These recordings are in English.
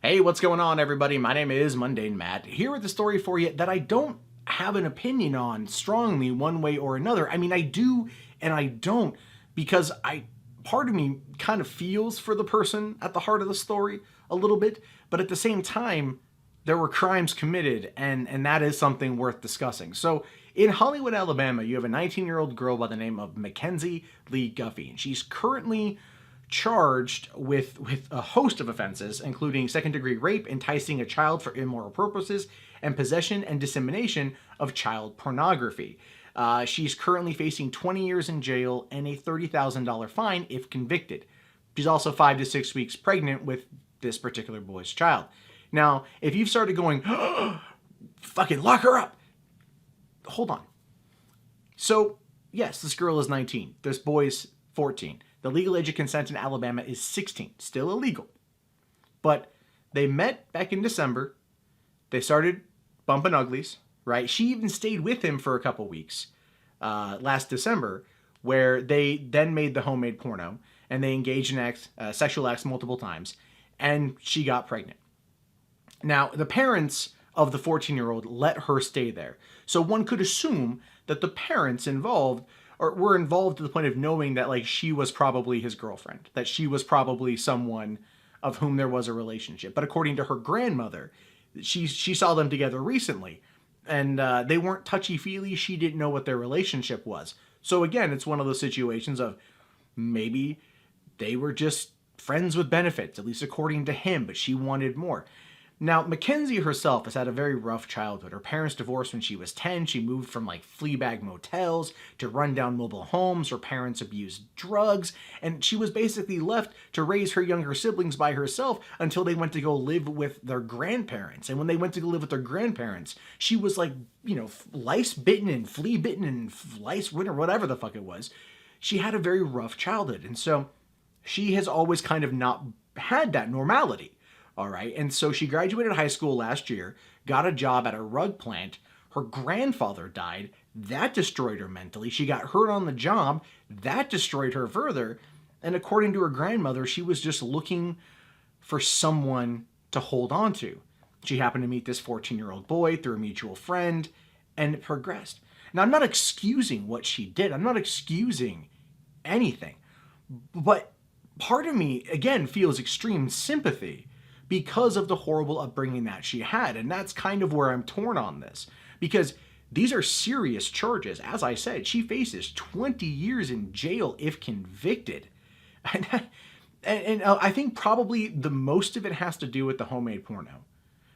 Hey, what's going on, everybody? My name is Mundane Matt, here with a story for you that I don't have an opinion on strongly one way or another. I mean, I do and I don't, because part of me kind of feels for the person at the heart of the story a little bit, but at the same time, there were crimes committed, and that is something worth discussing. So, in Hollywood, Alabama, you have a 19-year-old girl by the name of Mackenzie Lee Guffey, and she's currently charged with a host of offenses, including second-degree rape, enticing a child for immoral purposes, and possession and dissemination of child pornography. She's currently facing 20 years in jail and a $30,000 fine if convicted. She's also 5 to 6 weeks pregnant with this particular boy's child. Now, if you've started going, fucking lock her up, hold on. So, yes, this girl is 19. This boy's 14. The legal age of consent in Alabama is 16. Still illegal. But they met back in December. They started bumping uglies, right? She even stayed with him for a couple weeks last December, where they then made the homemade porno, and they engaged in sexual acts multiple times, and she got pregnant. Now, the parents of the 14-year-old let her stay there. So one could assume that the parents involved or were involved to the point of knowing that like she was probably his girlfriend, that she was probably someone of whom there was a relationship. But according to her grandmother, she saw them together recently, and they weren't touchy-feely. She didn't know what their relationship was. So again, it's one of those situations of maybe they were just friends with benefits, at least according to him, but she wanted more. Now, Mackenzie herself has had a very rough childhood. Her parents divorced when she was 10. She moved from like fleabag motels to rundown mobile homes. Her parents abused drugs, and she was basically left to raise her younger siblings by herself until they went to go live with their grandparents. And when they went to go live with their grandparents, she was like, lice bitten and flea bitten and lice or whatever the fuck it was. She had a very rough childhood, and so she has always kind of not had that normality. All right. And so she graduated high school last year, got a job at a rug plant. Her grandfather died. That destroyed her mentally. She got hurt on the job. That destroyed her further. And according to her grandmother, she was just looking for someone to hold on to. She happened to meet this 14-year-old boy through a mutual friend, and it progressed. Now, I'm not excusing what she did. I'm not excusing anything. But part of me, again, feels extreme sympathy because of the horrible upbringing that she had. And that's kind of where I'm torn on this, because these are serious charges. As I said, she faces 20 years in jail if convicted. And I think probably the most of it has to do with the homemade porno.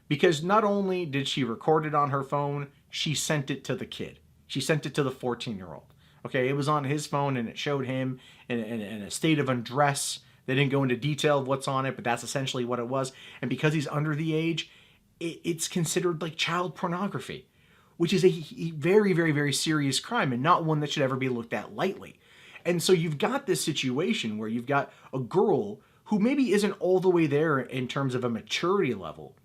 Because not only did she record it on her phone, she sent it to the kid. She sent it to the 14-year-old. Okay, it was on his phone, and it showed him in a state of undress. They didn't go into detail of what's on it, but that's essentially what it was. And because he's under the age, it's considered like child pornography, which is a very, very, very serious crime and not one that should ever be looked at lightly. And so you've got this situation where you've got a girl who maybe isn't all the way there in terms of a maturity level,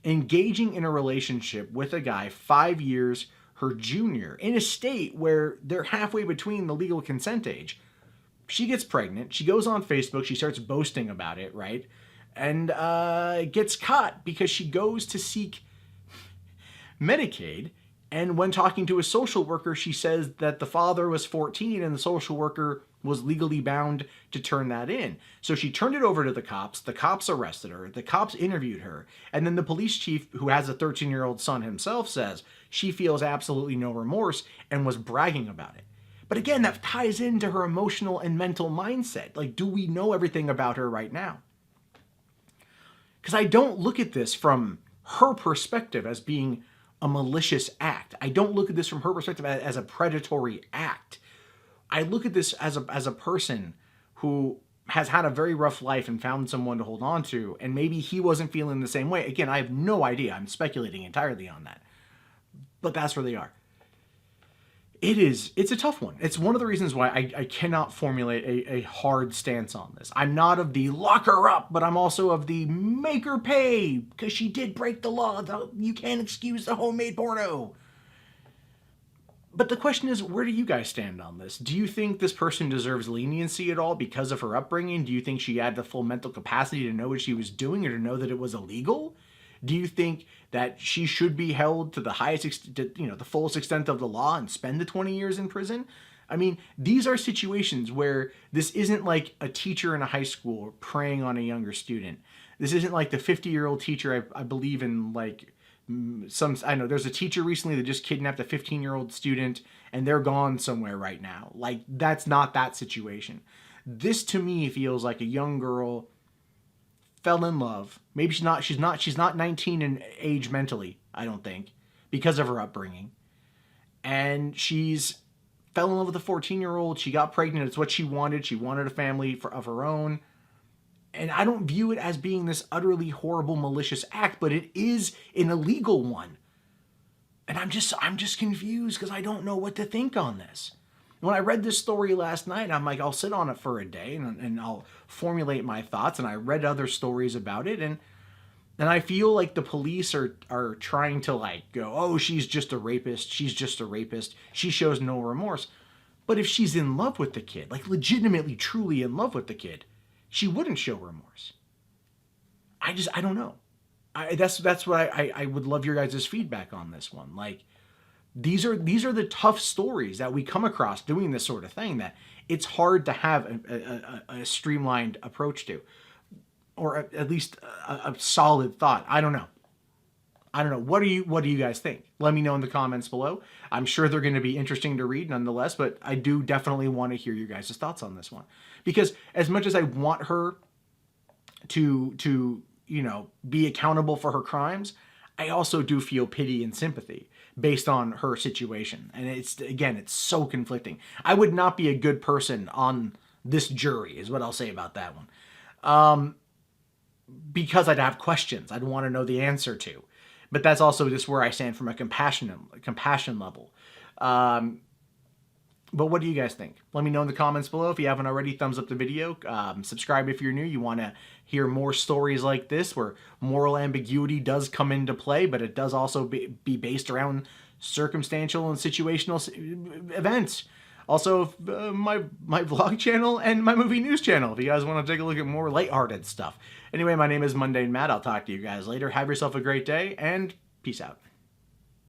engaging in a relationship with a guy 5 years her junior in a state where they're halfway between the legal consent age. She gets pregnant. She goes on Facebook. She starts boasting about it, right? And gets caught because she goes to seek Medicaid. And when talking to a social worker, she says that the father was 14 and the social worker was legally bound to turn that in. So she turned it over to the cops. The cops arrested her. The cops interviewed her. And then the police chief, who has a 13-year-old son himself, says she feels absolutely no remorse and was bragging about it. But again, that ties into her emotional and mental mindset. Like, do we know everything about her right now? Because I don't look at this from her perspective as being a malicious act. I don't look at this from her perspective as a predatory act. I look at this as a person who has had a very rough life and found someone to hold on to, and maybe he wasn't feeling the same way. Again, I have no idea. I'm speculating entirely on that. But that's where they are. It's a tough one. It's one of the reasons why I cannot formulate a hard stance on this. I'm not of the lock her up, but I'm also of the make her pay, because she did break the law. You can't excuse the homemade porno. But the question is, where do you guys stand on this? Do you think this person deserves leniency at all because of her upbringing? Do you think she had the full mental capacity to know what she was doing or to know that it was illegal? Do you think that she should be held to the highest, the fullest extent of the law and spend the 20 years in prison? I mean, these are situations where this isn't like a teacher in a high school preying on a younger student. This isn't like the 50-year-old teacher, I believe in, like, I know there's a teacher recently that just kidnapped a 15-year-old student and they're gone somewhere right now. Like, that's not that situation. This to me feels like a young girl fell in love. Maybe she's not 19 in age mentally, I don't think, because of her upbringing. And she's fell in love with a 14-year-old. She got pregnant. It's what she wanted. She wanted a family of her own. And I don't view it as being this utterly horrible, malicious act, but it is an illegal one. And I'm just confused because I don't know what to think on this. When I read this story last night, I'm like, I'll sit on it for a day and I'll formulate my thoughts. And I read other stories about it, and I feel like the police are trying to, like, go, oh, she's just a rapist. She's just a rapist. She shows no remorse. But if she's in love with the kid, like legitimately, truly in love with the kid, she wouldn't show remorse. I don't know. That's what I would love your guys' feedback on this one. Like, these are the tough stories that we come across doing this sort of thing that it's hard to have a streamlined approach to, or at least a solid thought. I don't know. What do you guys think? Let me know in the comments below. I'm sure they're going to be interesting to read nonetheless, but I do definitely want to hear your guys' thoughts on this one. Because as much as I want her to be accountable for her crimes, I also do feel pity and sympathy based on her situation. And it's so conflicting. I would not be a good person on this jury, is what I'll say about that one. Because I'd have questions I'd want to know the answer to. But that's also just where I stand from a compassion level. But what do you guys think? Let me know in the comments below. If you haven't already, thumbs up the video. Subscribe if you're new. You want to hear more stories like this where moral ambiguity does come into play, but it does also be based around circumstantial and situational events. Also, my vlog channel and my movie news channel if you guys want to take a look at more lighthearted stuff. Anyway, my name is Mundane Matt. I'll talk to you guys later. Have yourself a great day, and peace out.